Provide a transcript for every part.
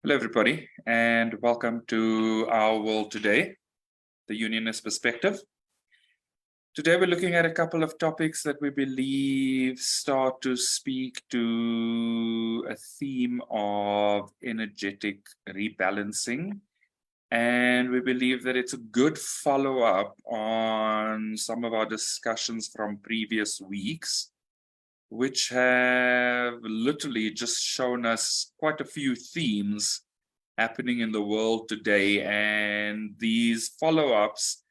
Hello, everybody, and welcome to our world today, the Unionist perspective. Today, we're looking at a couple of topics that we believe start to speak to a theme of energetic rebalancing. And we believe that it's a good follow-up on some of our discussions from previous weeks, which have literally just shown us quite a few themes happening in the world today. And these follow-ups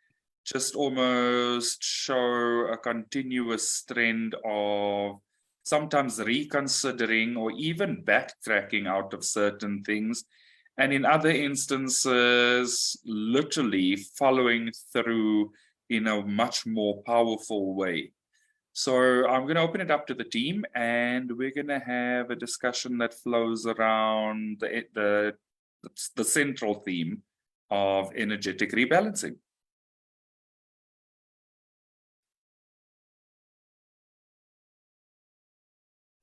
just almost show a continuous trend of sometimes reconsidering or even backtracking out of certain things. And in other instances, literally following through in a much more powerful way. So I'm going to open it up to the team, and we're going to have a discussion that flows around the central theme of energetic rebalancing.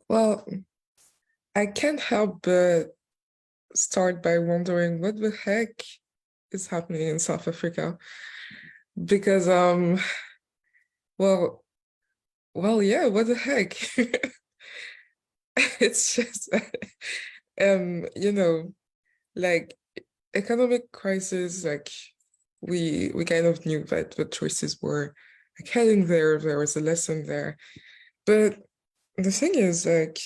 Well, I can't help but start by wondering what the heck is happening in South Africa. Because well, yeah, what the heck? It's just like economic crisis, like we kind of knew that the choices were like heading there. There was a lesson there. But the thing is, like,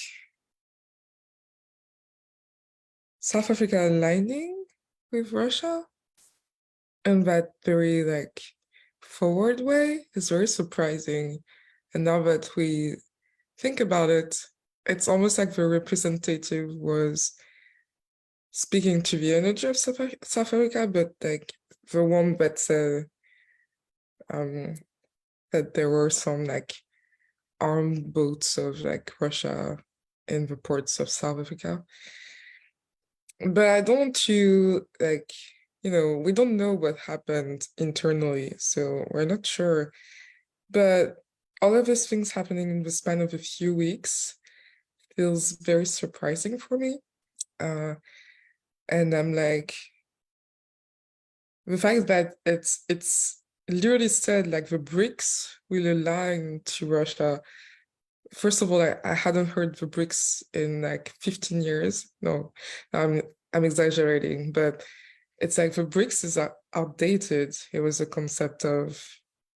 South Africa aligning with Russia in that very like forward way is very surprising. And now that we think about it, it's almost like the representative was speaking to the energy of South Africa, but like the one that said that there were some like armed boats of like Russia in the ports of South Africa. But I don't want to like, we don't know what happened internally, so we're not sure. But all of these things happening in the span of a few weeks feels very surprising for me. And I'm like, the fact that it's literally said like the BRICS will align to Russia. First of all, I hadn't heard the BRICS in like 15 years. No, I'm exaggerating, but it's like the BRICS is outdated. It was a concept of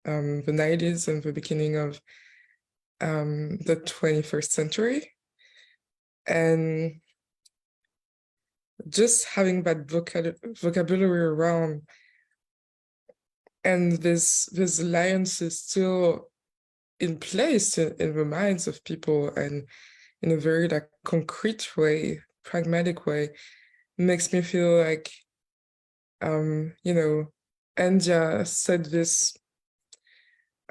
the 90s and the beginning of the 21st century. And just having that vocabulary around, and this alliance is still in place in the minds of people and in a very like concrete way, pragmatic way, makes me feel like India said this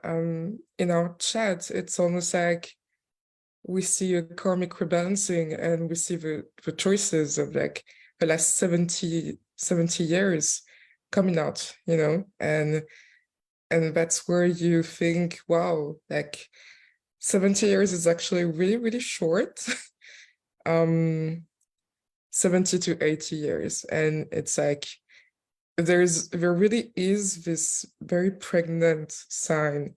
in our chat. It's almost like we see a karmic rebalancing, and we see the choices of like the last 70 years coming out, and that's where you think, wow, like 70 years is actually really, really short. 70 to 80 years. And it's like there really is this very pregnant sign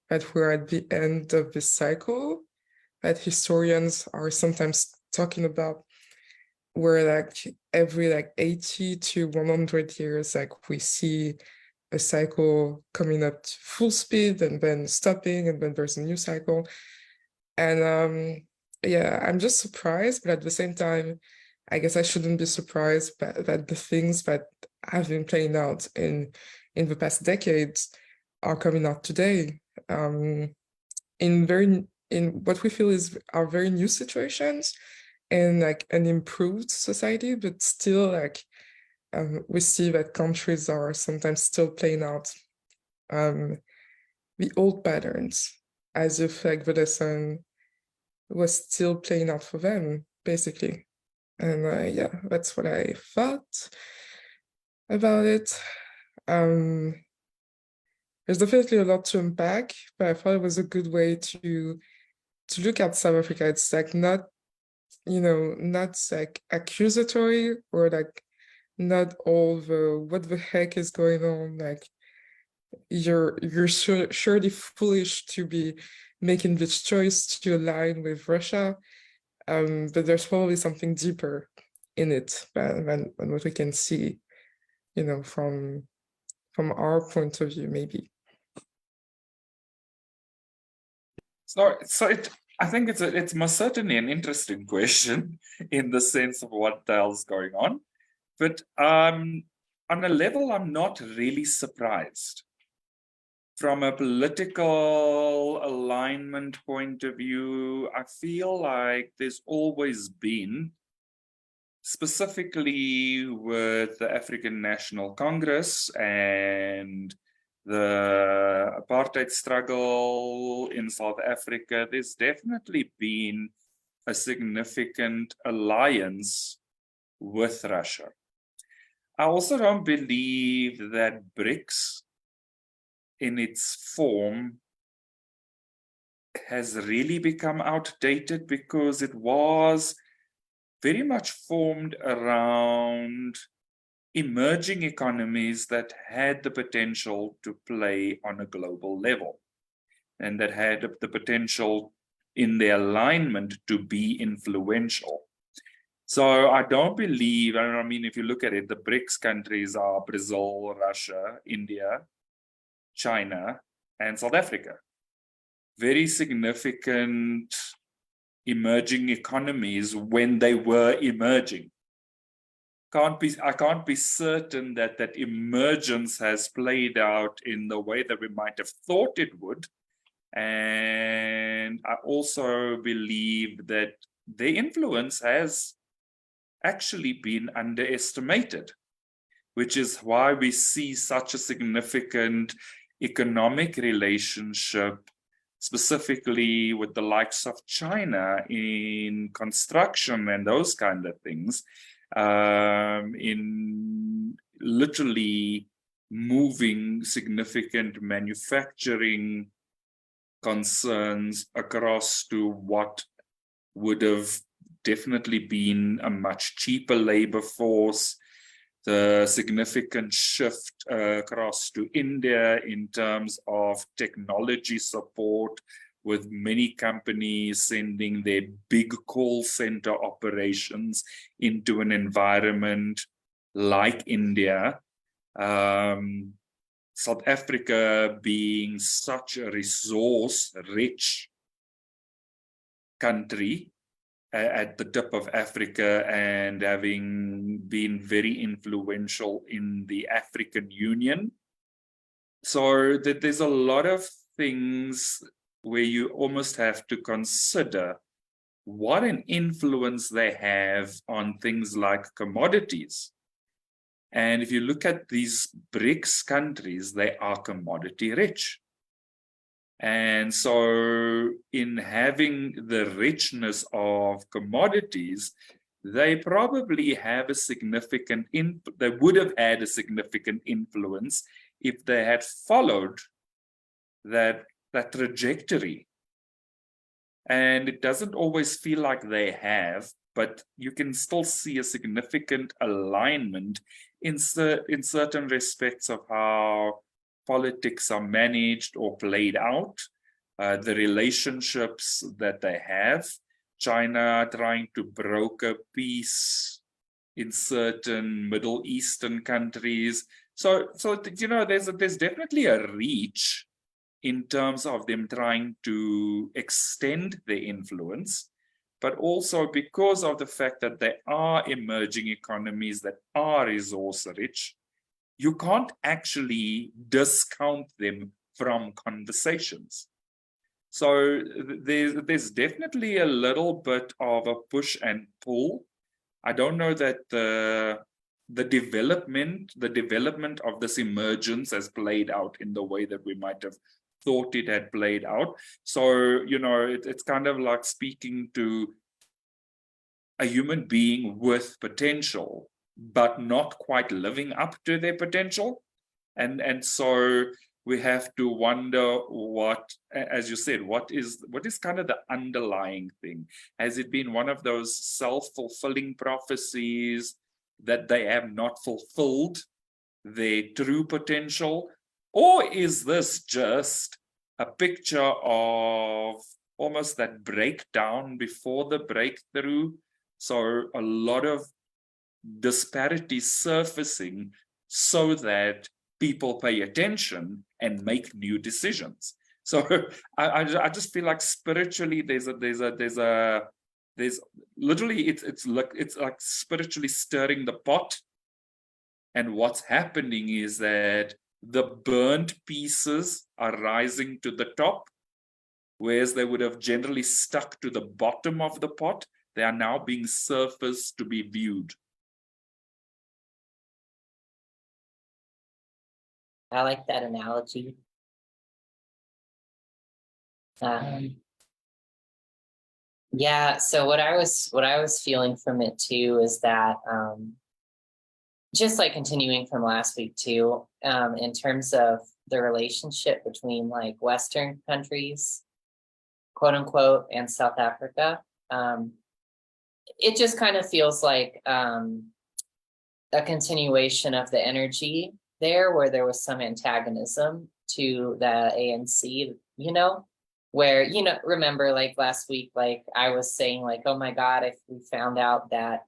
that we're at the end of this cycle that historians are sometimes talking about, where like every like 80 to 100 years, like we see a cycle coming up to full speed and then stopping, and then there's a new cycle. And yeah, I'm just surprised, but at the same time, I guess I shouldn't be surprised that the things that have been playing out in the past decades are coming out today. In what we feel are very new situations and like an improved society, but still like we see that countries are sometimes still playing out the old patterns, as if like the lesson was still playing out for them, basically. And yeah, that's what I thought about it. There's definitely a lot to unpack, but I thought it was a good way to look at South Africa. It's like not not like accusatory or like not all the what the heck is going on, like you're surely foolish to be making this choice to align with Russia. But there's probably something deeper in it than what we can see, from our point of view, maybe. I think it's most certainly an interesting question in the sense of what the hell's going on. But on a level, I'm not really surprised. From a political alignment point of view, I feel like there's always been, specifically with the African National Congress and the apartheid struggle in South Africa, there's definitely been a significant alliance with Russia. I also don't believe that BRICS in its form has really become outdated, because it was very much formed around emerging economies that had the potential to play on a global level and that had the potential in their alignment to be influential. So I don't believe, I mean, if you look at it, the BRICS countries are Brazil, Russia, India, China, and South Africa. Very significant emerging economies when they were emerging. I can't be certain that that emergence has played out in the way that we might have thought it would. And I also believe that their influence has actually been underestimated, which is why we see such a significant economic relationship, specifically with the likes of China in construction and those kind of things, in literally moving significant manufacturing concerns across to what would have definitely been a much cheaper labor force. The significant shift across to India in terms of technology support, with many companies sending their big call center operations into an environment like India. South Africa being such a resource-rich country at the tip of Africa, and having been very influential in the African Union. So that there's a lot of things where you almost have to consider what an influence they have on things like commodities. And if you look at these BRICS countries, they are commodity rich. And so in having the richness of commodities, they probably have a significant, they would have had a significant influence if they had followed that trajectory. And it doesn't always feel like they have, but you can still see a significant alignment in certain respects of how politics are managed or played out, the relationships that they have, China trying to broker peace in certain Middle Eastern countries. So there's definitely a reach in terms of them trying to extend their influence, but also because of the fact that they are emerging economies that are resource rich, you can't actually discount them from conversations. So there's definitely a little bit of a push and pull. I don't know that the development of this emergence has played out in the way that we might have thought it had played out. So, it's kind of like speaking to a human being with potential, but not quite living up to their potential. And so we have to wonder what, as you said, what is kind of the underlying thing? Has it been one of those self-fulfilling prophecies that they have not fulfilled their true potential? Or is this just a picture of almost that breakdown before the breakthrough? So a lot of disparity surfacing so that people pay attention and make new decisions. So I just feel like spiritually there's literally it's like spiritually stirring the pot. And what's happening is that the burnt pieces are rising to the top, whereas they would have generally stuck to the bottom of the pot. They are now being surfaced to be viewed. I like that analogy. Yeah, so what I was feeling from it too is that just like continuing from last week too, in terms of the relationship between like Western countries, quote unquote, and South Africa, it just kind of feels like a continuation of the energy there, where there was some antagonism to the ANC, you know, where, you know, remember like last week, like I was saying like, oh my God, if we found out that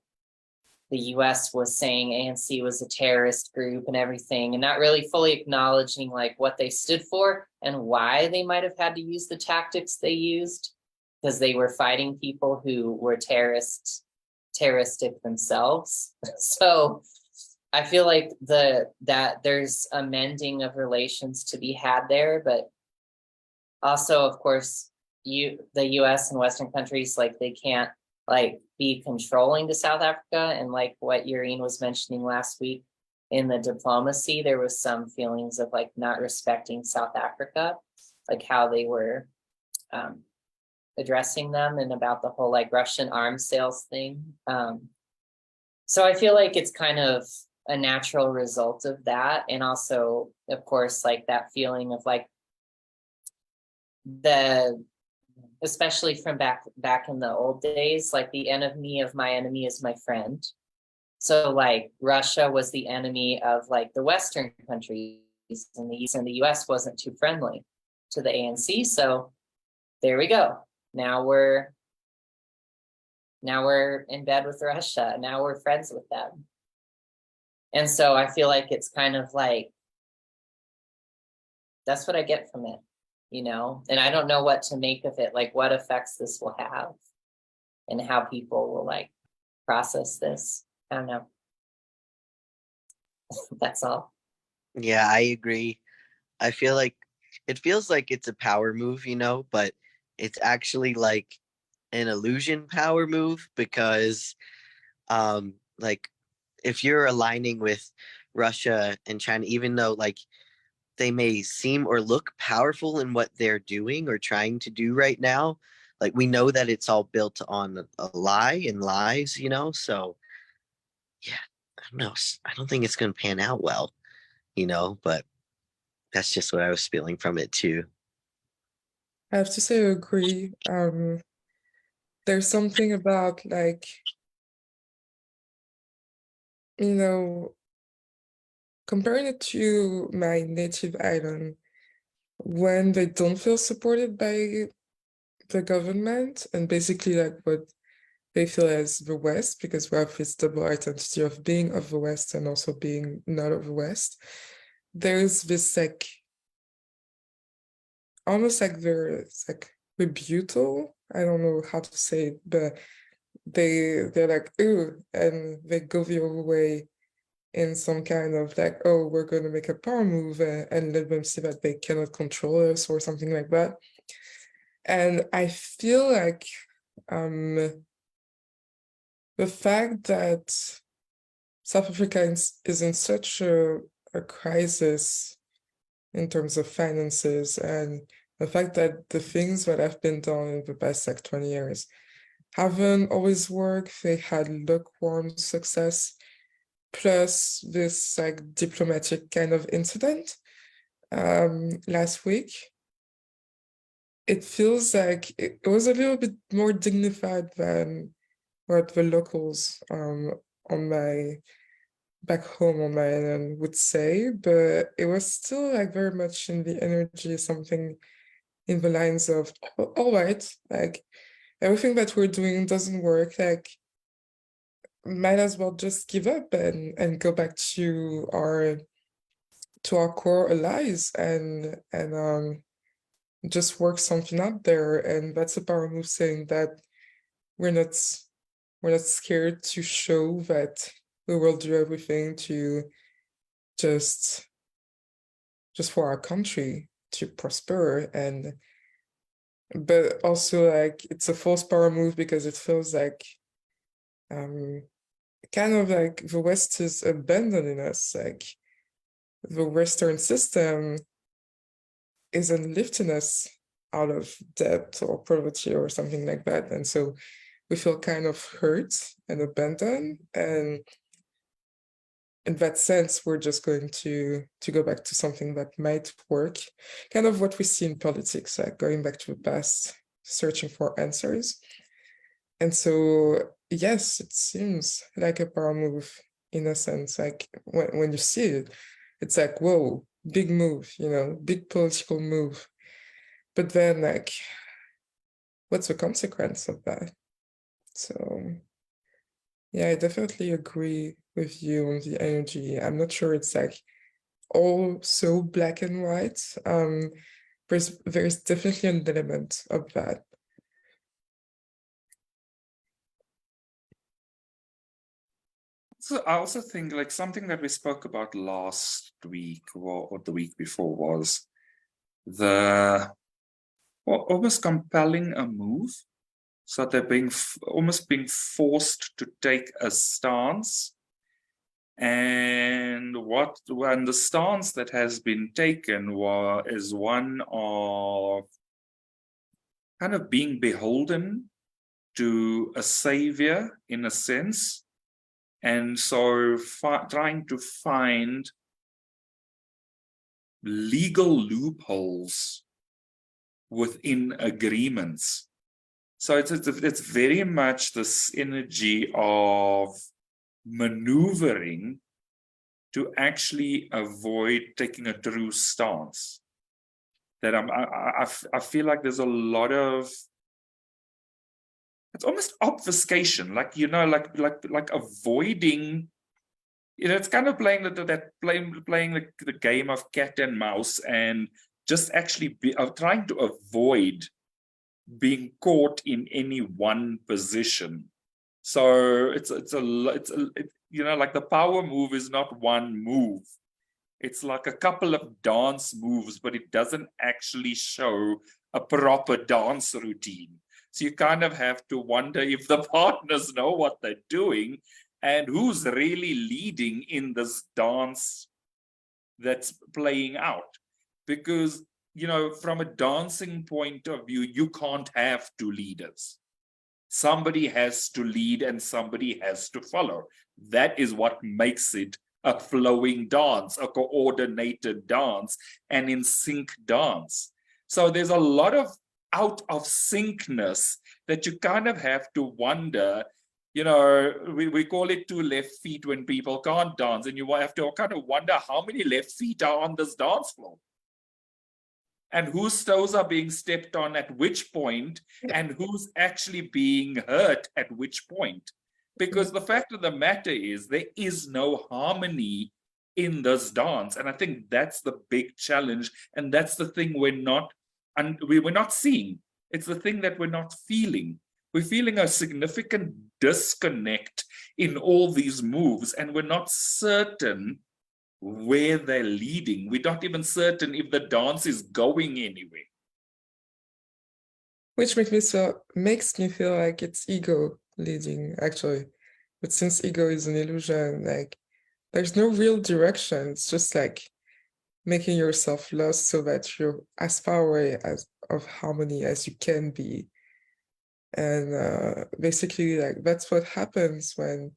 the US was saying ANC was a terrorist group and everything, and not really fully acknowledging like what they stood for and why they might have had to use the tactics they used, because they were fighting people who were terroristic themselves. So I feel like that there's a mending of relations to be had there, but also, of course, the US and Western countries, like they can't like be controlling to South Africa. And like what Yureen was mentioning last week in the diplomacy, there was some feelings of like not respecting South Africa, like how they were addressing them and about the whole like Russian arms sales thing. So I feel like it's kind of a natural result of that. And also, of course, like that feeling of like especially from back in the old days, like the enemy of my enemy is my friend. So like Russia was the enemy of like the Western countries in the East, and the US wasn't too friendly to the ANC. So there we go. Now we're in bed with Russia. Now we're friends with them. And so I feel like it's kind of like, that's what I get from it, you know? And I don't know what to make of it, like what effects this will have and how people will like process this. I don't know. That's all. Yeah, I agree. I feel like it feels like it's a power move, you know, but it's actually like an illusion power move, because like if you're aligning with Russia and China, even though like they may seem or look powerful in what they're doing or trying to do right now, like we know that it's all built on a lie and lies, you know? So yeah, I don't know. I don't think it's going to pan out well, you know, but that's just what I was feeling from it too. I have to say I agree. There's something about like, you know, comparing it to my native island, when they don't feel supported by the government and basically like what they feel as the West, because we have this double identity of being of the West and also being not of the West, there's this like almost like they're like rebuttal. I don't know how to say it, but they're like, ooh, and they go the other way in some kind of like, oh, we're going to make a power move and let them see that they cannot control us or something like that. And I feel like the fact that South Africa is in such a crisis in terms of finances, and the fact that the things that have been done in the past like 20 years haven't always worked. They had lukewarm success, plus this like diplomatic kind of incident. last week, it feels like it was a little bit more dignified than what the locals on my back home on my island would say, but it was still like very much in the energy, something in the lines of, all right, like everything that we're doing doesn't work, like might as well just give up and go back to our core allies and just work something out there. And that's a power move, saying that we're not scared to show that we will do everything to just for our country to prosper. And but also like it's a false power move because it feels like kind of like the West is abandoning us, like the Western system isn't lifting us out of debt or poverty or something like that. And so we feel kind of hurt and abandoned. And in that sense, we're just going to go back to something that might work. Kind of what we see in politics, like going back to the past, searching for answers. And so, yes, it seems like a power move in a sense. Like when you see it, it's like, whoa, big move, big political move. But then, like, what's the consequence of that? So, yeah, I definitely agree with you on the energy. I'm not sure it's like all so black and white. There's definitely an element of that. So I also think like something that we spoke about last week or the week before was the almost compelling a move. So they're almost being forced to take a stance. And the stance that has been taken is one of kind of being beholden to a savior in a sense. And so trying to find legal loopholes within agreements. So it's very much this energy of maneuvering to actually avoid taking a true stance. That I feel like there's a lot of, it's almost obfuscation, like like avoiding. It's kind of playing the game of cat and mouse, and just actually trying to avoid being caught in any one position. So it's like the power move is not one move. It's like a couple of dance moves, but it doesn't actually show a proper dance routine. So you kind of have to wonder if the partners know what they're doing and who's really leading in this dance that's playing out. Because, from a dancing point of view, you can't have two leaders. Somebody has to lead and somebody has to follow. That is what makes it a flowing dance, a coordinated dance, and in sync dance. So there's a lot of out of syncness that you kind of have to wonder. We call it two left feet when people can't dance, and you have to kind of wonder how many left feet are on this dance floor and whose toes are being stepped on at which point, and who's actually being hurt at which point. Because the fact of the matter is there is no harmony in this dance. And I think that's the big challenge. And that's the thing we're not seeing. It's the thing that we're not feeling. We're feeling a significant disconnect in all these moves, and we're not certain where they're leading. We're not even certain if the dance is going anywhere. Which makes me feel like it's ego leading, actually. But since ego is an illusion, like there's no real direction. It's just like making yourself lost so that you're as far away of harmony as you can be. And basically, like that's what happens when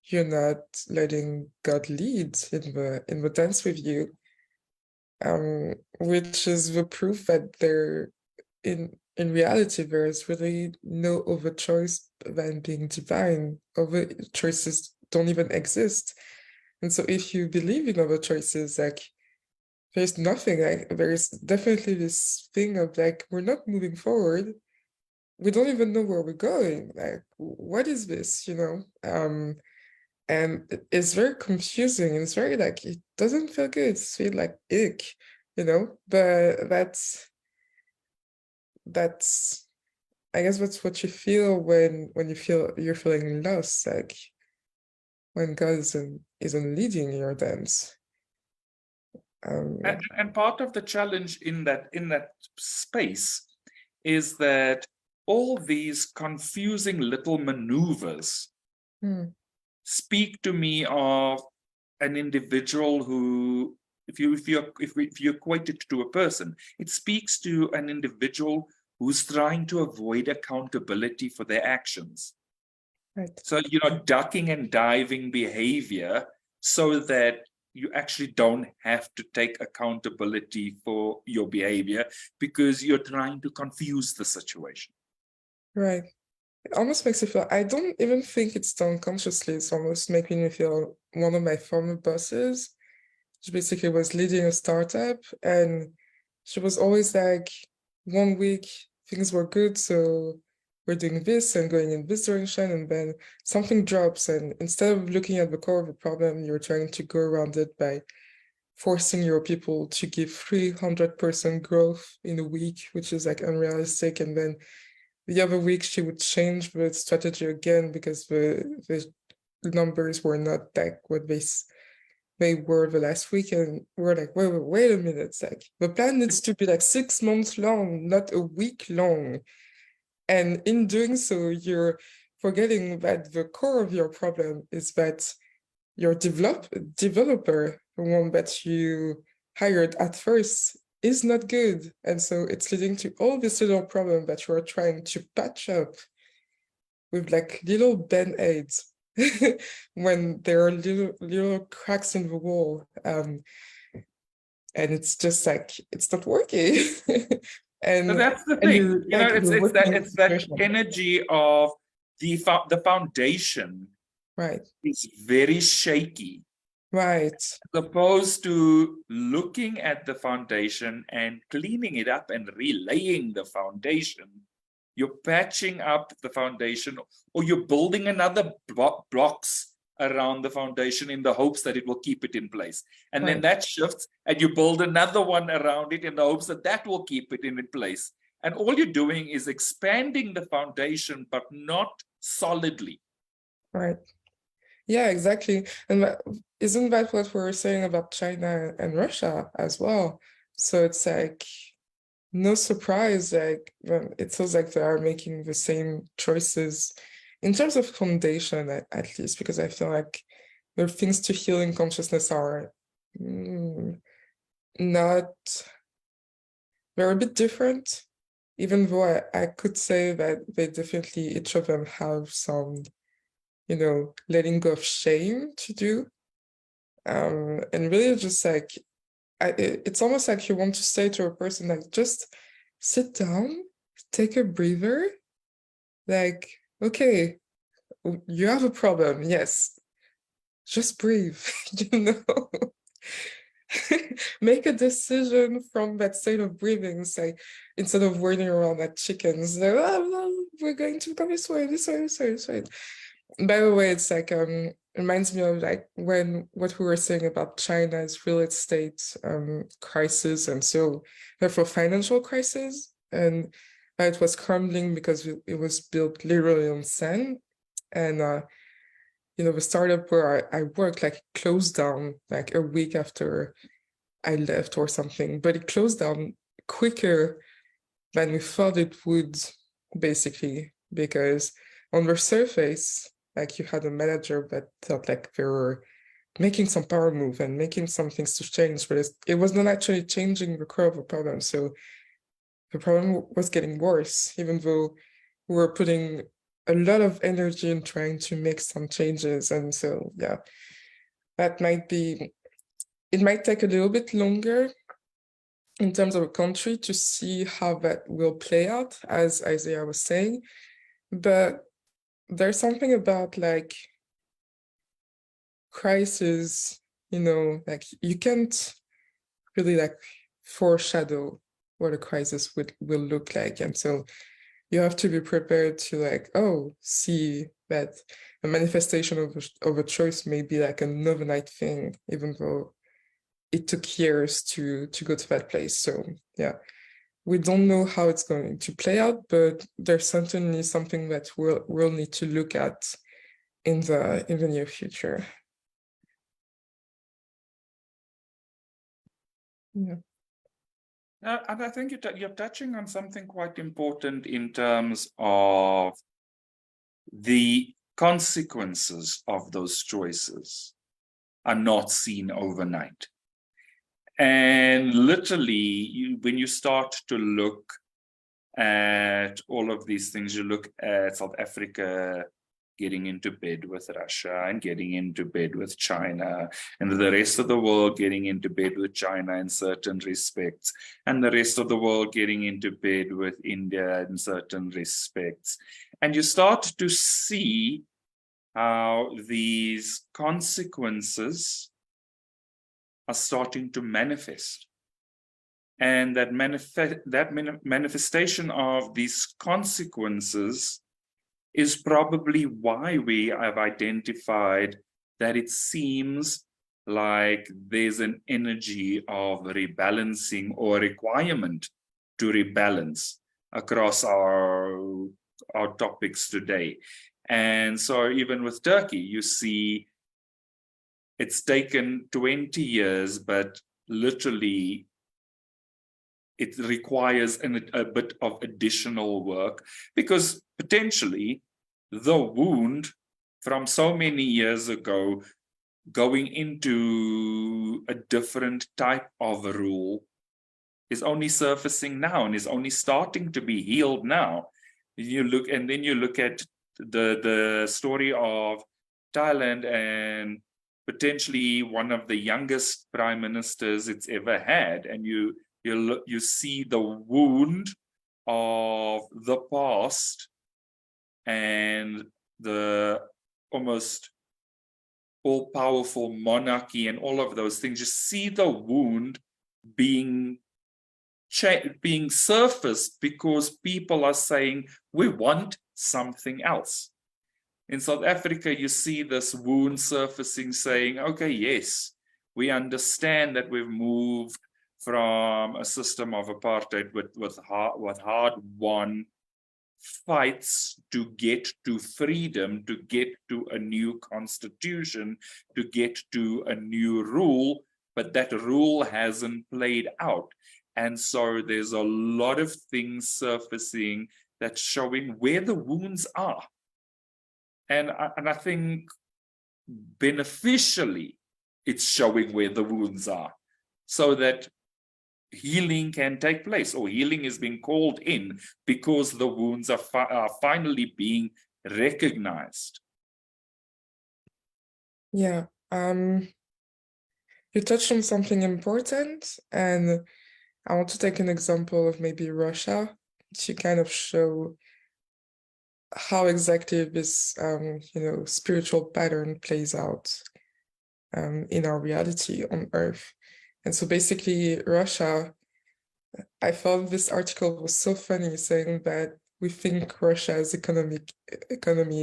you're not letting God lead in the dance with you. which is the proof that in reality there is really no other choice than being divine. Other choices don't even exist. And so if you believe in other choices, like there's nothing, like there's definitely this thing of like we're not moving forward. We don't even know where we're going. Like, what is this, you know? And it's very confusing. It's very like it doesn't feel good. It's feel like ick, you know. But that's I guess that's what you feel when you feel you're feeling lost, like when God isn't leading your dance. And part of the challenge in that space is that all these confusing little maneuvers speak to me of an individual who, if you equate it to a person, it speaks to an individual who's trying to avoid accountability for their actions. Right. So, ducking and diving behavior so that you actually don't have to take accountability for your behavior because you're trying to confuse the situation. Right. It almost makes you feel, I don't even think it's done consciously. It's almost making me feel one of my former bosses, she basically was leading a startup, and she was always like, 1 week things were good, so we're doing this and going in this direction, and then something drops, and instead of looking at the core of the problem, you're trying to go around it by forcing your people to give 300% growth in a week, which is like unrealistic. And then the other week she would change the strategy again because the numbers were not like what they were the last week, and we're like, wait a minute, it's like the plan needs to be like 6 months long, not a week long. And in doing so, you're forgetting that the core of your problem is that your developer, the one that you hired at first, is not good. And so it's leading to all this little problem that you are trying to patch up with like little band-aids when there are little cracks in the wall. And it's just like, it's not working. So that's the and thing, you're like, you're it's that energy of the foundation right, is very shaky, right, as opposed to looking at the foundation and cleaning it up and relaying the foundation. You're patching up the foundation, or you're building another blocks around the foundation in the hopes that it will keep it in place. And then right. that shifts, and you build another one around it in the hopes that that will keep it in place. And all you're doing is expanding the foundation, but not solidly. Right. Yeah, exactly. And isn't that what we were saying about China and Russia as well? So it's like no surprise, like it feels like they are making the same choices in terms of foundation, at least, because I feel like the things to heal in consciousness are not, they're a bit different, even though I could say that they definitely, each of them have some, letting go of shame to do. And really just like, it's almost like you want to say to a person, like, just sit down, take a breather, like, okay, you have a problem, yes, just breathe, make a decision from that state of breathing, say, instead of waiting around like chickens, like, we're going to go this way, this way, this way, this way. By the way, it's like reminds me of like what we were saying about China's real estate crisis, and so therefore financial crisis, and it was crumbling because it was built literally on sand. And the startup where I worked like closed down like a week after I left or something, but it closed down quicker than we thought it would, basically, because on the surface, like you had a manager that felt like they were making some power move and making some things to change, but it was not actually changing the core of the problem. So the problem was getting worse, even though we were putting a lot of energy in trying to make some changes. And so, yeah, it might take a little bit longer in terms of a country to see how that will play out, as Isaiah was saying. But there's something about like crisis, like you can't really like foreshadow what a crisis will look like. And so you have to be prepared to like, see that a manifestation of a choice may be like an overnight thing, even though it took years to go to that place. So yeah, we don't know how it's going to play out, but there's certainly something that we'll need to look at in the near future. Yeah. And I think you're touching on something quite important in terms of the consequences of those choices are not seen overnight. And literally, when you start to look at all of these things, you look at South Africa getting into bed with Russia and getting into bed with China, and the rest of the world getting into bed with China in certain respects, and the rest of the world getting into bed with India in certain respects. And you start to see how these consequences are starting to manifest. And that manifestation of these consequences is probably why we have identified that it seems like there's an energy of rebalancing or requirement to rebalance across our topics today. And so even with Turkey, you see it's taken 20 years, but literally it requires a bit of additional work, because potentially the wound from so many years ago going into a different type of rule is only surfacing now and is only starting to be healed now. You look at the story of Thailand, and potentially one of the youngest prime ministers it's ever had, and you see the wound of the past and the almost all-powerful monarchy and all of those things. You see the wound being surfaced because people are saying, we want something else. In South Africa, you see this wound surfacing, saying, okay, yes, we understand that we've moved from a system of apartheid with hard-won fights to get to freedom, to get to a new constitution, to get to a new rule, but that rule hasn't played out. And so there's a lot of things surfacing that's showing where the wounds are. And I think beneficially, it's showing where the wounds are, so that healing can take place, or healing is being called in because the wounds are finally being recognized. Yeah, you touched on something important, and I want to take an example of maybe Russia to kind of show how exactly this spiritual pattern plays out in our reality on Earth. And so basically Russia, I thought this article was so funny, saying that we think Russia's economy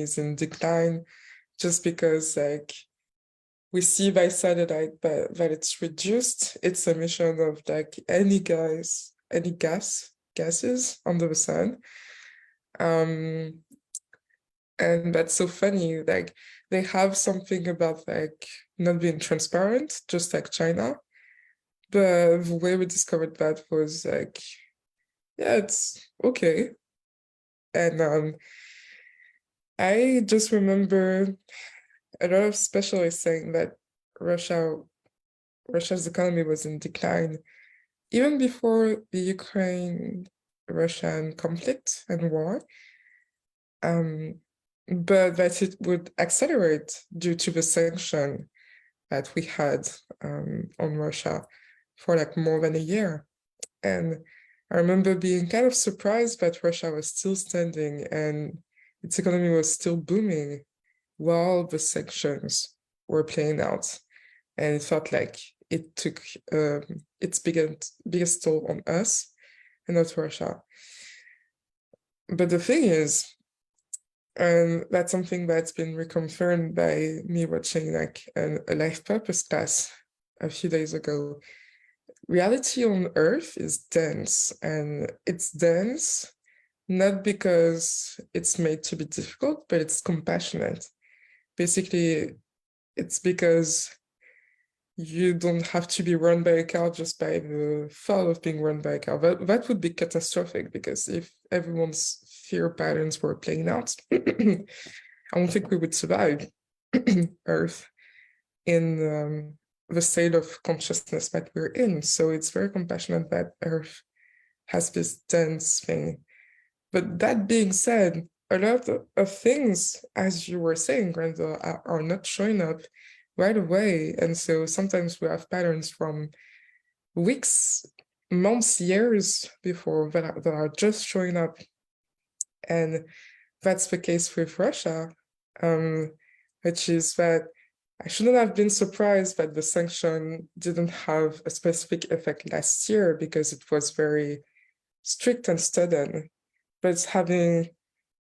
is in decline just because like we see by satellite that it's reduced its emission of like any gases under the sun. And that's so funny, like they have something about like not being transparent, just like China. But the way we discovered that was like, yeah, it's okay. And I just remember a lot of specialists saying that Russia's economy was in decline even before the Ukraine-Russian conflict and war. But that it would accelerate due to the sanction that we had on Russia for like more than a year. And I remember being kind of surprised that Russia was still standing and its economy was still booming while the sanctions were playing out. And it felt like it took its biggest toll on us and not Russia. But the thing is, and that's something that's been reconfirmed by me watching like a life purpose class a few days ago. Reality on Earth is dense, and it's dense not because it's made to be difficult, but it's compassionate. Basically, it's because you don't have to be run by a car just by the thought of being run by a car. That would be catastrophic, because if everyone's fear patterns were playing out, I don't think we would survive Earth in the state of consciousness that we're in. So it's very compassionate that Earth has this dense thing. But that being said, a lot of things, as you were saying, Grandel, are not showing up right away. And so sometimes we have patterns from weeks, months, years before that are just showing up. And that's the case with Russia, which is that I shouldn't have been surprised that the sanction didn't have a specific effect last year, because it was very strict and sudden, but it's having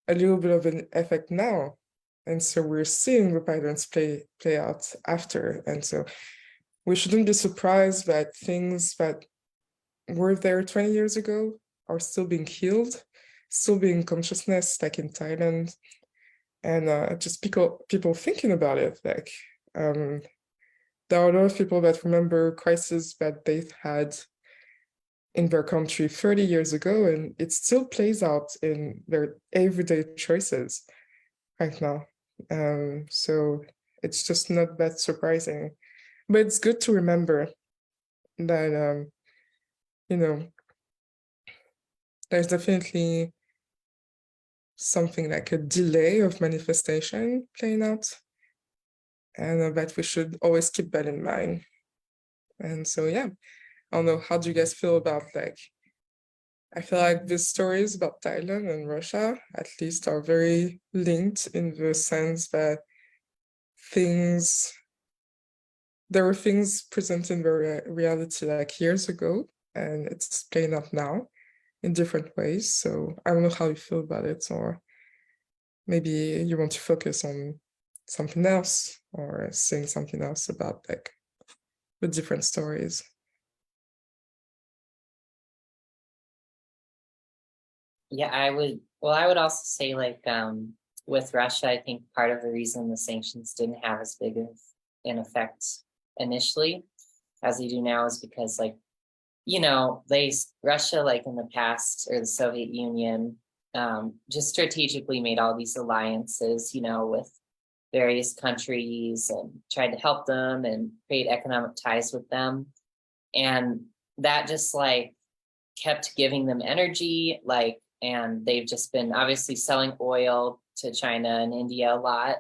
a little bit of an effect now. And so we're seeing the patterns play out after. And so we shouldn't be surprised that things that were there 20 years ago are still being healed, still being consciousness, like in Thailand. And just people thinking about it, like there are a lot of people that remember crises that they've had in their country 30 years ago, and it still plays out in their everyday choices right now. So it's just not that surprising, but it's good to remember that there's definitely something like a delay of manifestation playing out, and that we should always keep that in mind. And so, yeah, I don't know, how do you guys feel about, like, I feel like these stories about Thailand and Russia, at least, are very linked in the sense that there were things present in the reality like years ago, and it's playing out now in different ways. So I don't know how you feel about it, or maybe you want to focus on something else or saying something else about like the different stories. Yeah, I would also say, like, with Russia, I think part of the reason the sanctions didn't have as big of an effect initially as they do now is because, like, Russia, like in the past, or the Soviet Union, just strategically made all these alliances, with various countries and tried to help them and create economic ties with them. And that just like kept giving them energy, like, and they've just been obviously selling oil to China and India a lot.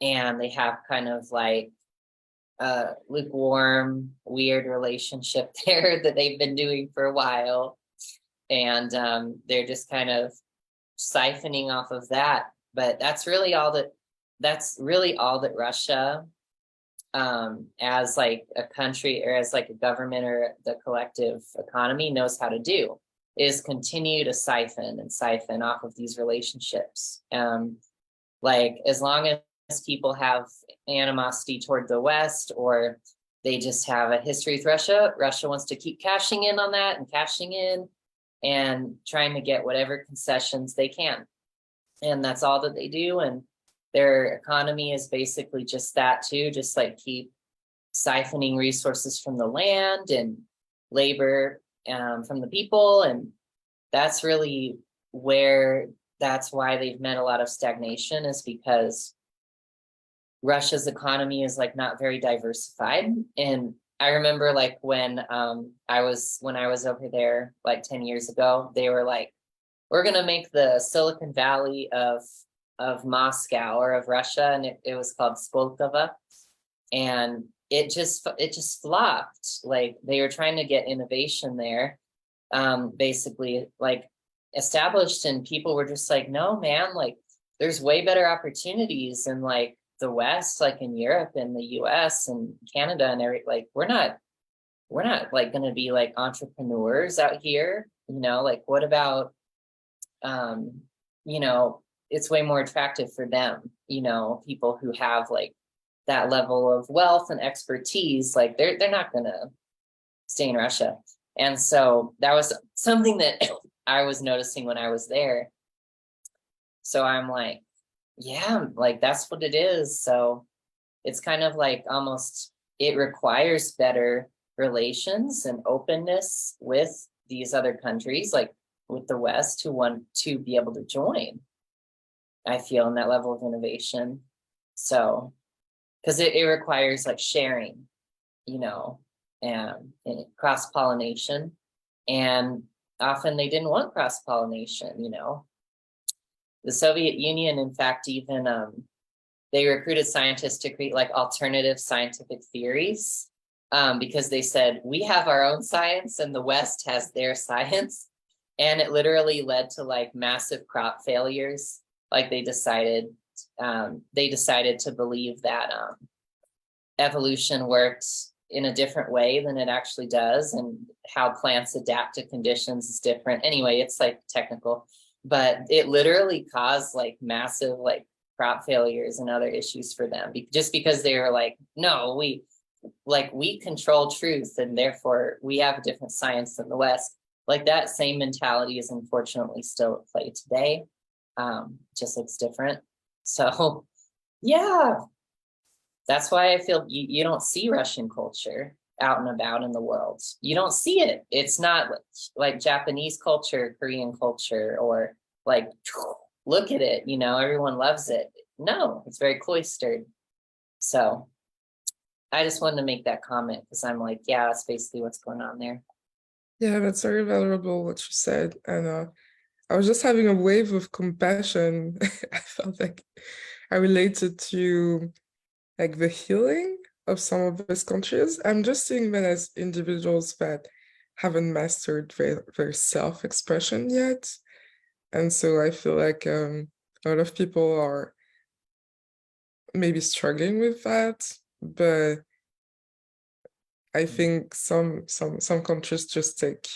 And they have kind of like a lukewarm, weird relationship there that they've been doing for a while. And they're just kind of siphoning off of that. But that's really all that Russia, as like a country or as like a government or the collective economy knows how to do, is continue to siphon off of these relationships. Like, as long as people have animosity toward the West, or they just have a history with Russia wants to keep cashing in on that and cashing in and trying to get whatever concessions they can. And that's all that they do. And their economy is basically just that too, just like keep siphoning resources from the land and labor from the people. And that's really that's why they've met a lot of stagnation, is because Russia's economy is like not very diversified. And I remember like when I was over there like 10 years ago, they were like, we're going to make the Silicon Valley of Moscow, or of Russia. And it was called Skolkovo. And it just flopped. Like, they were trying to get innovation there, basically like established, and people were just like, no, man, like there's way better opportunities in like the West, like in Europe and the US and Canada and like we're not like going to be like entrepreneurs out here, like what about it's way more attractive for them, people who have like that level of wealth and expertise, like they're not going to stay in Russia. And so that was something that I was noticing when I was there. So I'm like, yeah, like that's what it is. So it's kind of like almost, it requires better relations and openness with these other countries, like with the West, who want to be able to join, I feel, in that level of innovation. So, because it requires like sharing, and cross-pollination. And often they didn't want cross-pollination, The Soviet Union, in fact, even they recruited scientists to create like alternative scientific theories, because they said, we have our own science and the West has their science. And it literally led to like massive crop failures. Like they decided to believe that evolution works in a different way than it actually does, and how plants adapt to conditions is different. Anyway, it's like technical, but it literally caused like massive like crop failures and other issues for them, just because they were like, no, we control truth, and therefore we have a different science than the West. Like that same mentality is unfortunately still at play today. Just looks different. So yeah, that's why I feel you don't see Russian culture out and about in the world. You don't see it. It's not like Japanese culture, Korean culture, or like, look at it, everyone loves it. No, it's very cloistered. So I just wanted to make that comment because I'm like, yeah, that's basically what's going on there. Yeah, that's very valuable what you said. And I was just having a wave of compassion. I felt like I related to like the healing of some of these countries. I'm just seeing them as individuals that haven't mastered their self-expression yet. And so I feel like a lot of people are maybe struggling with that, but I think some countries just take,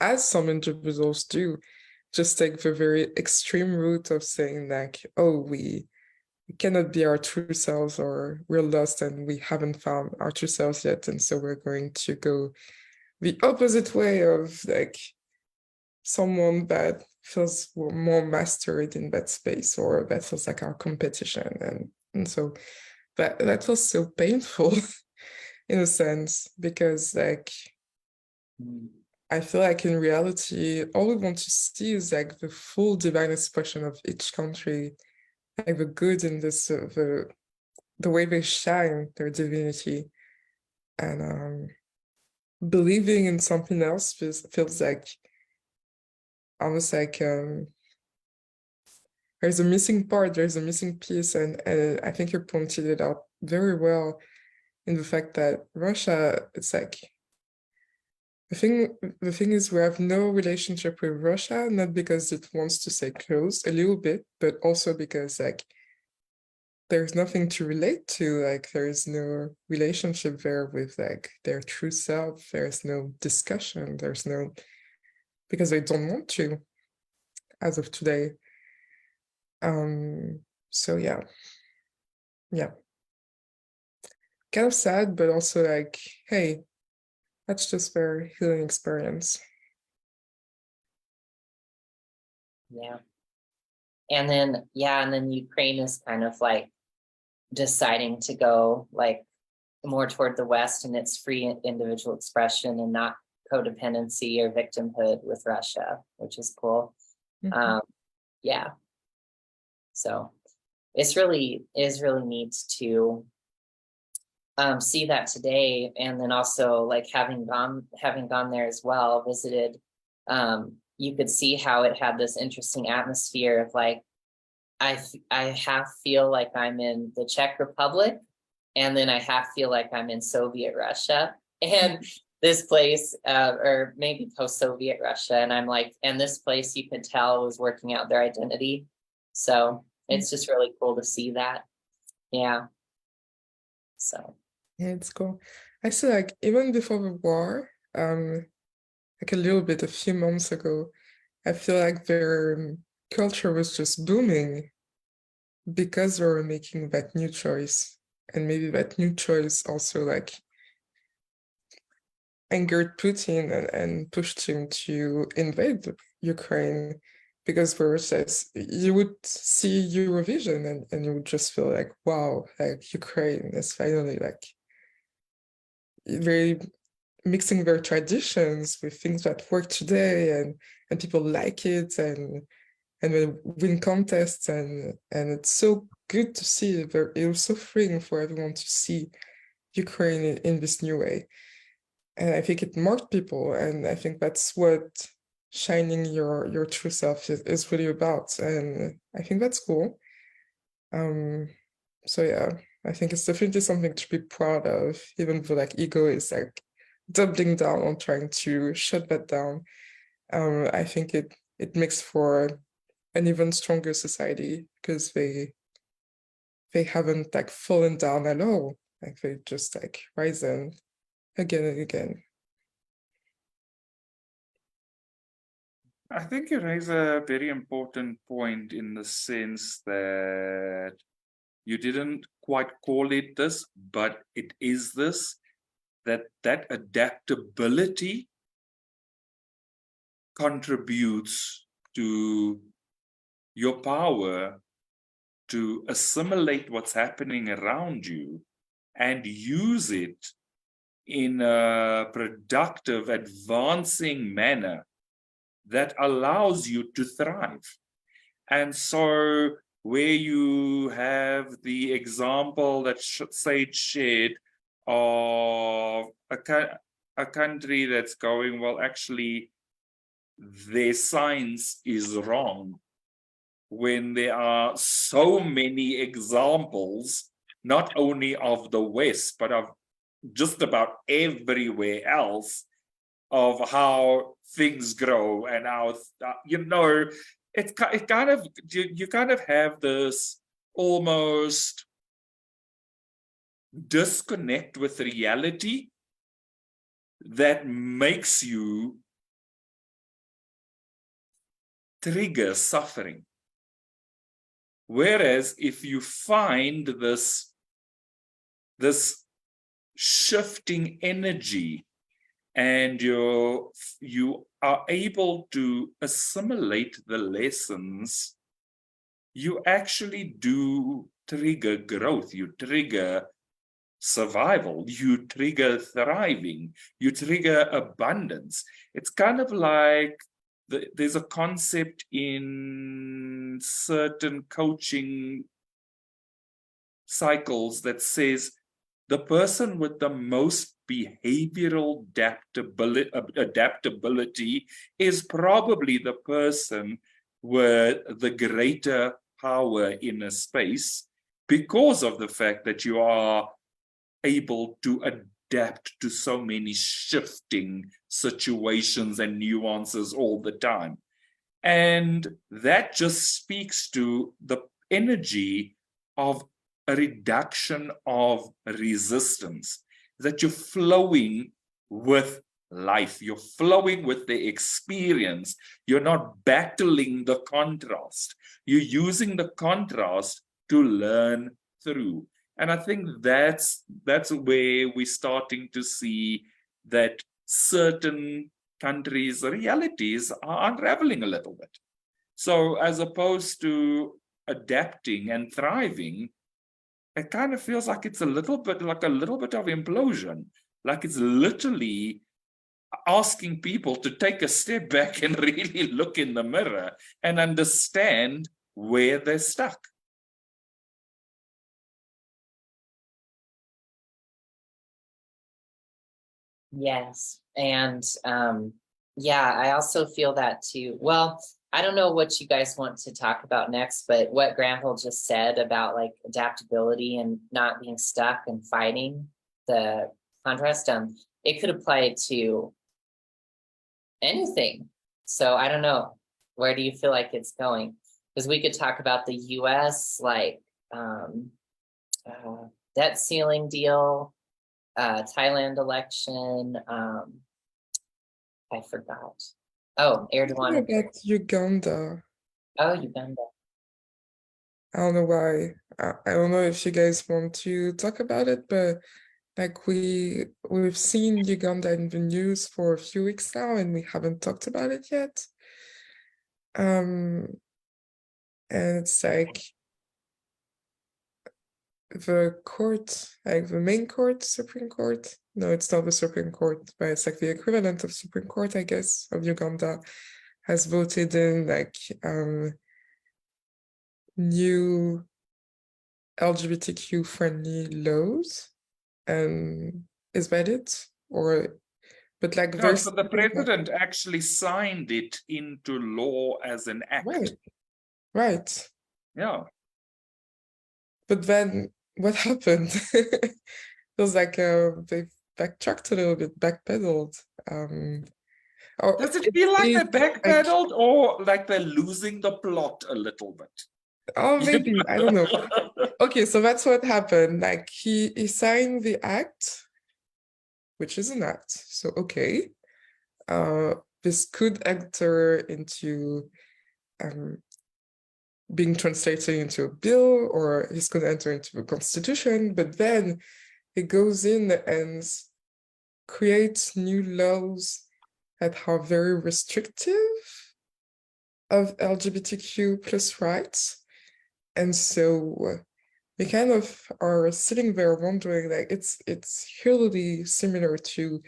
as some individuals do, just take the very extreme route of saying like, oh, we cannot be our true selves, or we're lost and we haven't found our true selves yet. And so we're going to go the opposite way of like someone that feels more mastered in that space, or that feels like our competition. And so that feels so painful in a sense, because like I feel like in reality, all we want to see is like the full divine expression of each country, like the good in this, the way they shine their divinity, and believing in something else feels like almost like there's a missing part, there's a missing piece, and I think you pointed it out very well in the fact that Russia, it's like the thing is, we have no relationship with Russia, not because it wants to stay close a little bit, but also because like there's nothing to relate to. Like there's no relationship there with like their true self. There's no discussion. There's no, because they don't want to as of today. So yeah. Kind of sad, but also like, hey, that's just their healing experience. Yeah. And then Ukraine is kind of like deciding to go like more toward the West and its free individual expression, and not codependency or victimhood with Russia, which is cool. Mhm. Yeah. So it is really neat to see that today. And then also like having gone there as well, visited, you could see how it had this interesting atmosphere of like, I half feel like I'm in the Czech Republic, and then I half feel like I'm in Soviet Russia. And this place, or maybe post-Soviet Russia, and I'm like, and this place you could tell was working out their identity. So it's just really cool to see that. Yeah. So Yeah, it's cool. I see, like, even before the war, like a little bit, a few months ago, I feel like their culture was just booming because they were making that new choice. And maybe that new choice also like angered Putin and pushed him to invade Ukraine, because for us, you would see Eurovision and you would just feel like, wow, like Ukraine is finally like very mixing their traditions with things that work today, and people like it, and they win contests, and it's so good to see. It was so freeing for everyone to see Ukraine in this new way. And I think it marked people, and I think that's what shining your true self is really about. And I think that's cool. So yeah, I think it's definitely something to be proud of, even though like ego is like doubling down on trying to shut that down. I think it makes for an even stronger society, because they haven't like fallen down at all. Like they just like risen again and again. I think you raise a very important point in the sense that you didn't quite call it this, but it is this, that adaptability contributes to your power to assimilate what's happening around you and use it in a productive, advancing manner that allows you to thrive. And so where you have the example that Sage shared of a country that's going, well, actually, their science is wrong, when there are so many examples, not only of the West, but of just about everywhere else, of how things grow and how, it kind of, you kind of have this almost disconnect with reality that makes you trigger suffering. Whereas if you find this shifting energy, and you are able to assimilate the lessons, you actually do trigger growth, you trigger survival, you trigger thriving, you trigger abundance. It's kind of like there's a concept in certain coaching cycles that says the person with the most behavioral adaptability is probably the person with the greater power in a space, because of the fact that you are able to adapt to so many shifting situations and nuances all the time. And that just speaks to the energy of a reduction of resistance, that you're flowing with life, you're flowing with the experience, you're not battling the contrast, you're using the contrast to learn through. And I think that's where we're starting to see that certain countries' realities are unraveling a little bit. So as opposed to adapting and thriving, it kind of feels like it's a little bit of implosion. Like it's literally asking people to take a step back and really look in the mirror and understand where they're stuck. yes, and yeah, I also feel that too. Well, I don't know what you guys want to talk about next, but what Granville just said about like adaptability and not being stuck and fighting the contrast. it could apply to anything. So I don't know. Where do you feel like it's going? Because we could talk about the US, like debt ceiling deal, Thailand election. I forgot. Oh, What Erdogan. about Uganda? Oh, Uganda. I don't know why. I don't know if you guys want to talk about it, but like we've seen Uganda in the news for a few weeks now, and we haven't talked about it yet. And it's like the court, like the main court, Supreme Court. No, it's not the Supreme Court, but it's like the equivalent of Supreme Court, I guess, of Uganda, has voted in like new LGBTQ friendly laws. And is that it? Or but like No, there's so the president actually signed it into law as an act. right. Yeah. But then what happened? It was like they backtracked a little bit, backpedaled. Or Does it feel like is they backpedaled or like they're losing the plot a little bit? oh maybe, I don't know. Okay, so that's what happened. Like he signed the act, which is an act. So okay. This could enter into being translated into a bill, or it's going to enter into the constitution, but then it goes in and creates new laws that are very restrictive of LGBTQ plus rights. And so we kind of are sitting there wondering, like, it's really similar to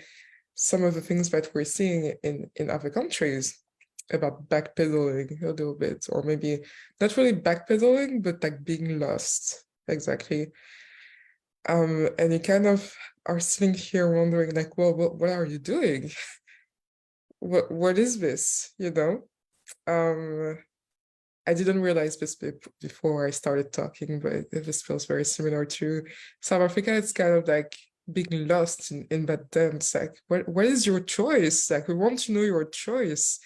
some of the things that we're seeing in other countries about backpedaling a little bit, or maybe not really backpedaling, but like being lost. Exactly. And you kind of are sitting here wondering, like, well, what are you doing? What is this? You know? I didn't realize this before I started talking, but this feels very similar to South Africa. It's kind of like being lost in that dance. Like, what is your choice? Like, we want to know your choice.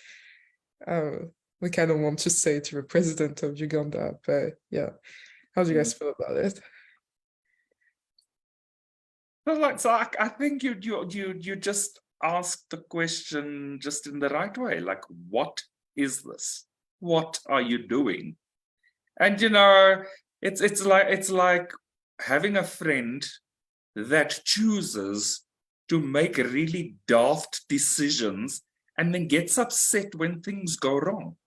We kind of want to say to the president of Uganda, but yeah, how do you guys feel about it? So I think you just asked the question just in the right way. Like, what is this? What are you doing? And you know, it's like having a friend that chooses to make really daft decisions and then gets upset when things go wrong.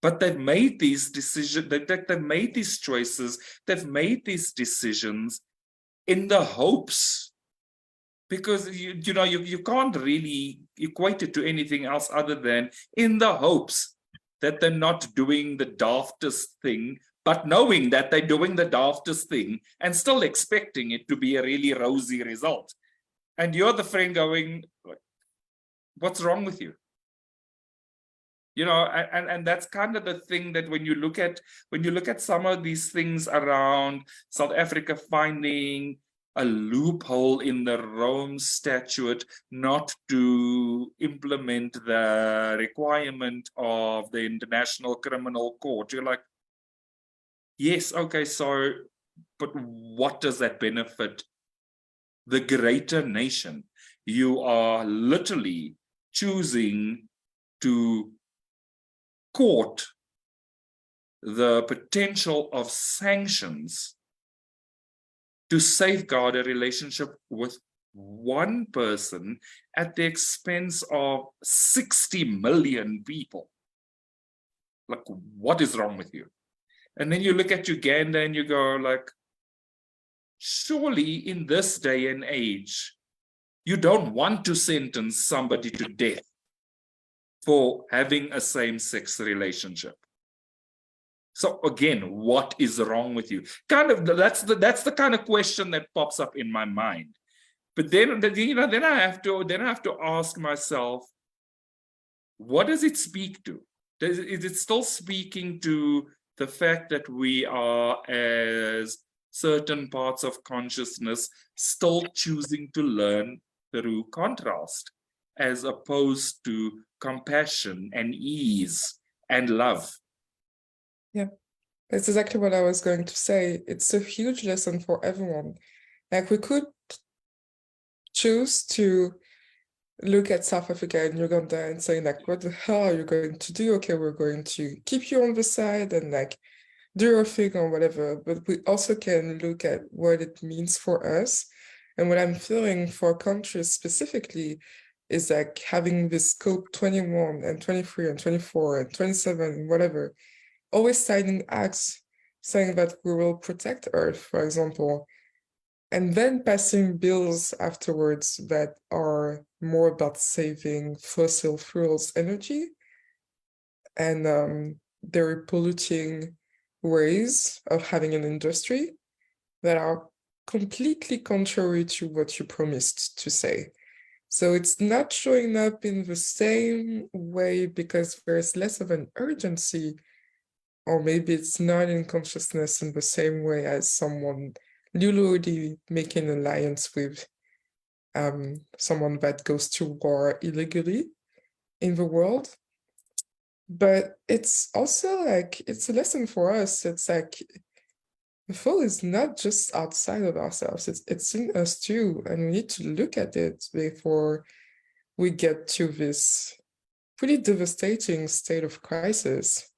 But they've made these decisions, they've made these choices, they've made these decisions in the hopes, because you know you can't really equate it to anything else other than in the hopes that they're not doing the daftest thing, but knowing that they're doing the daftest thing and still expecting it to be a really rosy result. And you're the friend going, what's wrong with you? You know, and that's kind of the thing that when you look at some of these things around South Africa finding a loophole in the Rome Statute not to implement the requirement of the International Criminal Court, you're like, yes, okay, so, but what does that benefit the greater nation? You are literally choosing to court the potential of sanctions to safeguard a relationship with one person at the expense of 60 million people. Like, what is wrong with you? And then you look at Uganda and you go like, surely in this day and age, you don't want to sentence somebody to death for having a same-sex relationship. So again, what is wrong with you? Kind of that's the kind of question that pops up in my mind. But then I have to ask myself, what does it speak to? Is it still speaking to the fact that we are, as certain parts of consciousness, still choosing to learn through contrast, as opposed to compassion and ease and love. Yeah, that's exactly what I was going to say. It's a huge lesson for everyone. Like, we could choose to look at South Africa and Uganda and saying like, what the hell are you going to do? Okay, we're going to keep you on the side and like do your thing or whatever. But we also can look at what it means for us. And what I'm feeling for countries specifically is like having this scope 21 and 23 and 24 and 27 and whatever, always signing acts saying that we will protect Earth, for example, and then passing bills afterwards that are more about saving fossil fuels energy and very polluting ways of having an industry that are completely contrary to what you promised to say. So it's not showing up in the same way because there's less of an urgency, or maybe it's not in consciousness in the same way as someone literally making an alliance with someone that goes to war illegally in the world. But it's also like, it's a lesson for us. It's like, the fall is not just outside of ourselves, it's in us too. And we need to look at it before we get to this pretty devastating state of crisis.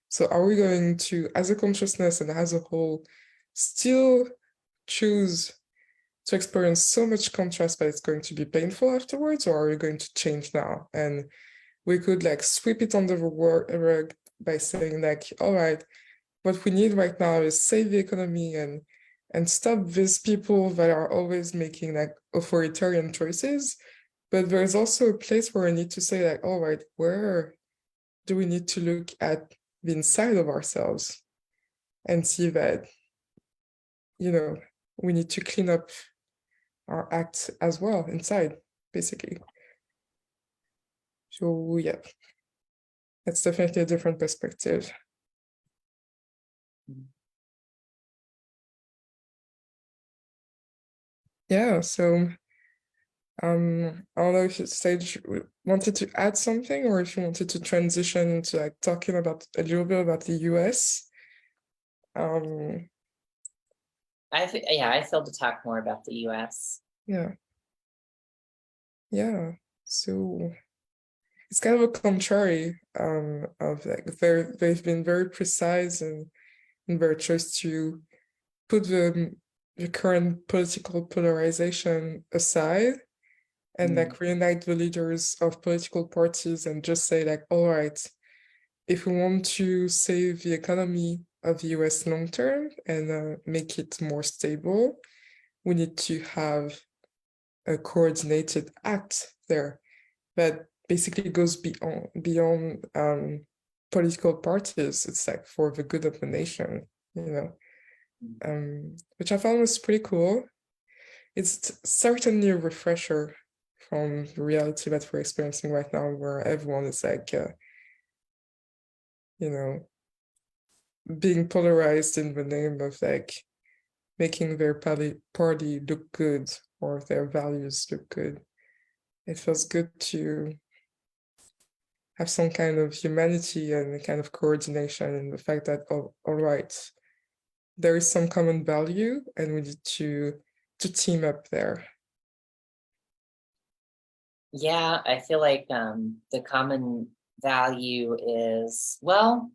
So are we going to, as a consciousness and as a whole, still choose to experience so much contrast that it's going to be painful afterwards, or are we going to change now? And we could like sweep it under the rug by saying like, all right, what we need right now is save the economy and stop these people that are always making like authoritarian choices. But there's also a place where we need to say like, all right, where do we need to look at the inside of ourselves and see that, you know, we need to clean up our acts as well inside, basically. So yeah, that's definitely a different perspective. Yeah, so I don't know if Sage wanted to add something, or if you wanted to transition to like talking about a little bit about the US. I feel to talk more about the US. Yeah. So it's kind of a contrary of like they've been very precise in their choice to put the current political polarization aside and like reunite the leaders of political parties and just say like, all right, if we want to save the economy of the US long term and make it more stable, we need to have a coordinated act there that basically goes beyond political parties. It's like for the good of the nation, which I found was pretty cool. It's certainly a refresher from the reality that we're experiencing right now, where everyone is like, being polarized in the name of like making their party look good or their values look good. It feels good to have some kind of humanity and a kind of coordination in the fact that, all right, there is some common value and we need to team up there. Yeah, I feel like the common value is, well,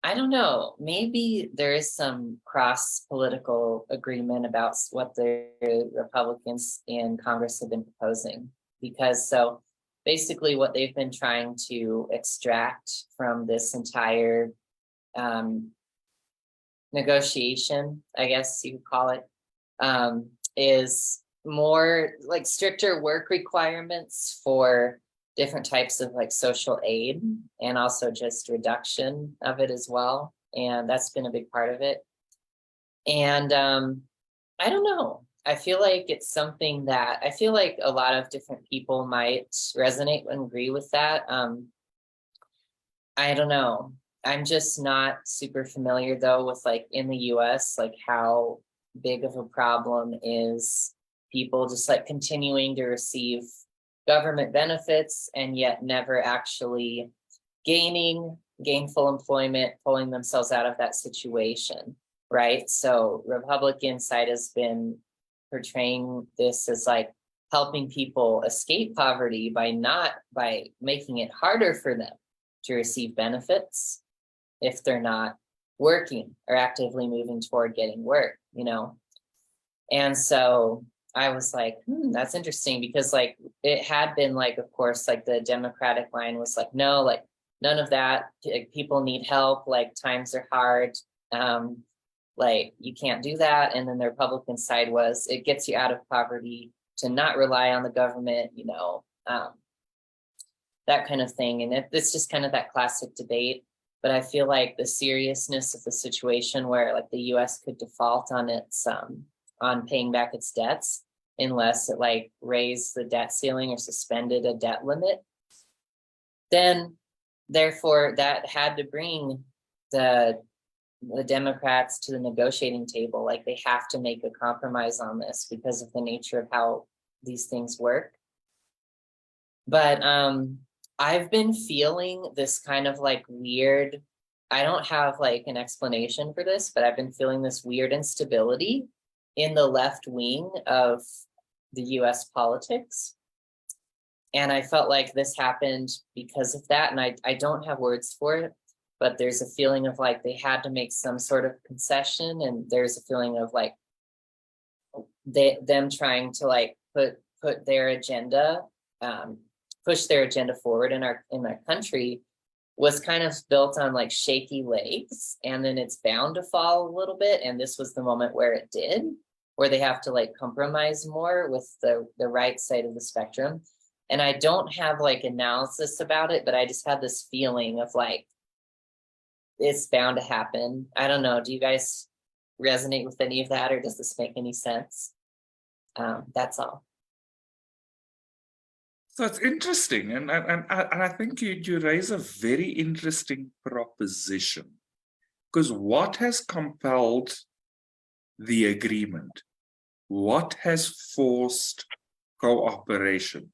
I don't know, maybe there is some cross-political agreement about what the Republicans in Congress have been proposing. Because so basically what they've been trying to extract from this entire negotiation, I guess you could call it, is more like stricter work requirements for different types of like social aid, and also just reduction of it as well. And that's been a big part of it. And I don't know. I feel like it's something that I feel like a lot of different people might resonate and agree with that. I don't know. I'm just not super familiar though with like in the US, like how big of a problem is people just like continuing to receive government benefits and yet never actually gaining gainful employment, pulling themselves out of that situation, right? So Republican side has been portraying this as like helping people escape poverty by making it harder for them to receive benefits if they're not working or actively moving toward getting work, you know? And so I was like, that's interesting, because like it had been like, of course, like the Democratic line was like, no, like none of that, like, people need help, like times are hard, like you can't do that. And then the Republican side was, it gets you out of poverty to not rely on the government, you know, that kind of thing. And it's just kind of that classic debate. But I feel like the seriousness of the situation where like the US could default on its on paying back its debts unless it like raised the debt ceiling or suspended a debt limit, then therefore that had to bring the Democrats to the negotiating table. Like they have to make a compromise on this because of the nature of how these things work. But I've been feeling this kind of like weird, I don't have like an explanation for this, but I've been feeling this weird instability in the left wing of the US politics. And I felt like this happened because of that. And I don't have words for it, but there's a feeling of like they had to make some sort of concession. And there's a feeling of like them trying to like put their agenda, push their agenda forward in our country was kind of built on like shaky legs, and then it's bound to fall a little bit. And this was the moment where it did, where they have to like compromise more with the right side of the spectrum. And I don't have like analysis about it, but I just had this feeling of like, it's bound to happen. I don't know. Do you guys resonate with any of that, or does this make any sense? That's all. So it's interesting, and I think you raise a very interesting proposition, because what has compelled the agreement? What has forced cooperation?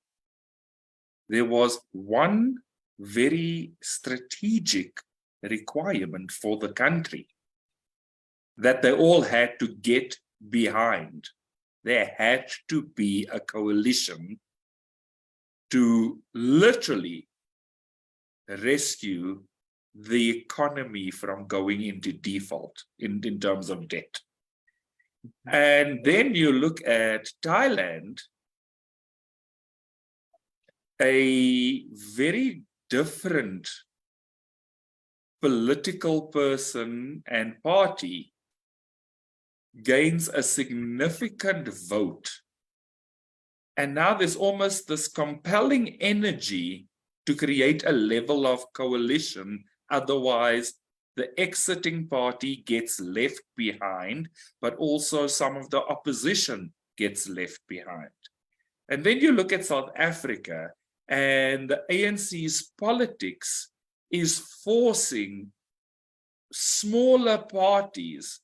There was one very strategic requirement for the country that they all had to get behind. There had to be a coalition to literally rescue the economy from going into default in terms of debt. And then you look at Thailand, a very different political person and party gains a significant vote. And now there's almost this compelling energy to create a level of coalition. Otherwise, the exiting party gets left behind, but also some of the opposition gets left behind. And then you look at South Africa, and the ANC's politics is forcing smaller parties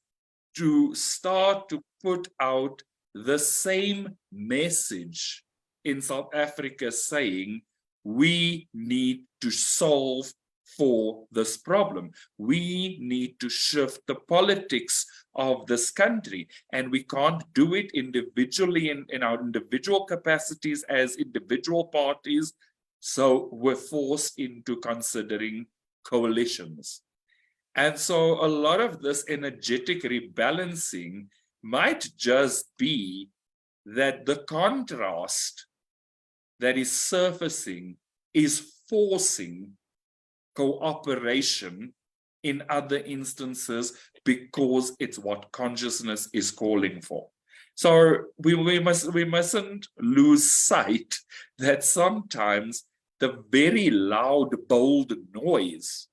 to start to put out the same message in South Africa, saying we need to solve for this problem. We need to shift the politics of this country, and we can't do it individually in our individual capacities as individual parties. So we're forced into considering coalitions. And so a lot of this energetic rebalancing might just be that the contrast that is surfacing is forcing cooperation in other instances because it's what consciousness is calling for. So we mustn't lose sight that sometimes the very loud, bold noise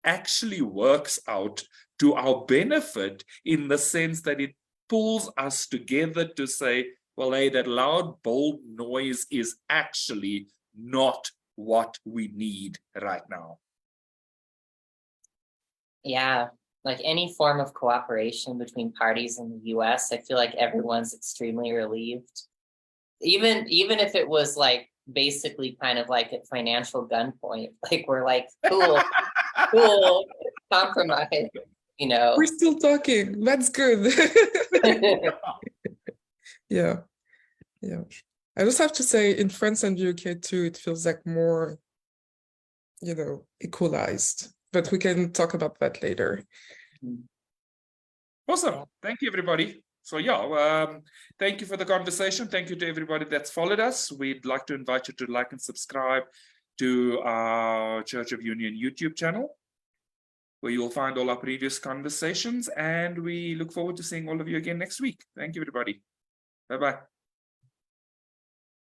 actually works out to our benefit, in the sense that it pulls us together to say, well, hey, that loud, bold noise is actually not what we need right now. Yeah, like any form of cooperation between parties in the US, I feel like everyone's extremely relieved. Even if it was like basically kind of like at financial gunpoint, like we're like, cool, compromise, you know. We're still talking. That's good. Yeah. Yeah. I just have to say, in France and the UK too, it feels like more, equalized. But we can talk about that later. Awesome. Thank you, everybody. So yeah, thank you for the conversation. Thank you to everybody that's followed us. We'd like to invite you to like and subscribe to our Church of Union YouTube channel, where you'll find all our previous conversations. And we look forward to seeing all of you again next week. Thank you, everybody. Bye-bye.